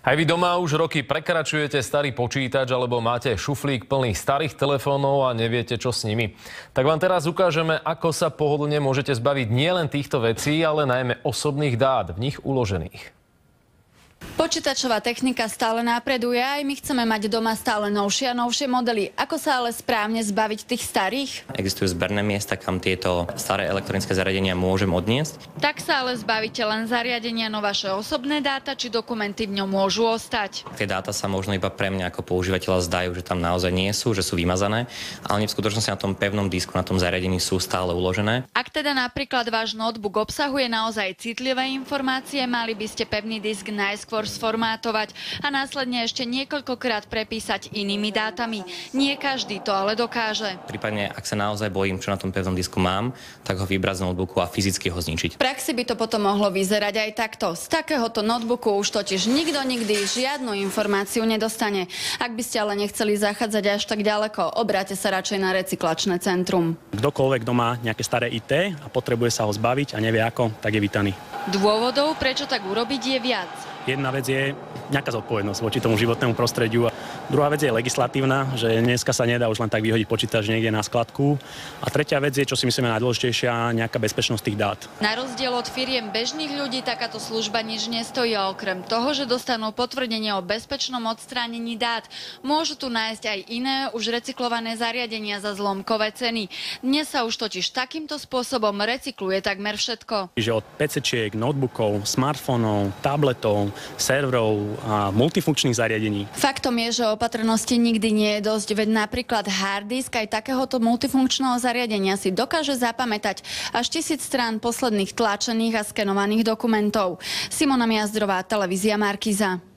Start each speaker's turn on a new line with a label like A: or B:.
A: Aj vy doma už roky prekračujete starý počítač alebo máte šuflík plný starých telefónov a neviete, čo s nimi. Tak vám teraz ukážeme, ako sa pohodlne môžete zbaviť nielen týchto vecí, ale najmä osobných dát v nich uložených.
B: Počítačová technika stále napreduje a aj my chceme mať doma stále novšie a novšie modely. Ako sa ale správne zbaviť tých starých?
C: Existujú zberné miesta, kam tieto staré elektronické zariadenia môžem odniesť.
B: Tak sa ale zbavíte len zariadenia, no vaše osobné dáta či dokumenty v ňom môžu ostať.
C: Tie dáta sa možno iba pre mňa ako používateľa zdajú, že tam naozaj nie sú, že sú vymazané, ale v skutočnosti na tom pevnom disku, na tom zariadení sú stále uložené.
B: Ak teda napríklad váš notebook obsahuje naozaj citlivé informácie, mali by ste pevný disk najskôr sformátovať a následne ešte niekoľkokrát prepísať inými dátami. Nie každý to ale dokáže.
C: Prípadne, ak sa naozaj bojím, čo na tom pevnom disku mám, tak ho vybrať z notebooku a fyzicky ho zničiť.
B: V praxi by to potom mohlo vyzerať aj takto. Z takéhoto notebooku už totiž nikto nikdy žiadnu informáciu nedostane. Ak by ste ale nechceli zachádzať až tak ďaleko, obráte sa radšej na recyklačné centrum.
D: Kdokoľvek, kto má nejaké staré IT a potrebuje sa ho zbaviť a nevie ako, tak je vítaný.
B: Dôvodov, prečo tak urobiť, je viac.
D: Jedna vec je nejaká zodpovednosť voči tomu životnému prostrediu. A druhá vec je legislatívna, že dneska sa nedá už len tak vyhodiť počítač niekde na skladku. A tretia vec je, čo si myslíme najdôležitejšia, nejaká bezpečnosť tých dát.
B: Na rozdiel od firiem bežných ľudí takáto služba nič nestojí a okrem toho, že dostanú potvrdenie o bezpečnom odstránení dát, môžu tu nájsť aj iné, už recyklované zariadenia za zlomkové ceny. Dnes sa už totiž takýmto spôsobom recykluje takmer všetko.
D: Že od PC-čiek, notebookov, smartfónov, tabletov, serverov a multifunkčných zariadení.
B: Faktom je, že opatrnosti nikdy nie je dosť, veď napríklad hard disk aj takéhoto multifunkčného zariadenia si dokáže zapamätať až 1000 strán posledných tlačených a skenovaných dokumentov. Simona Miazdrová, televízia Markíza.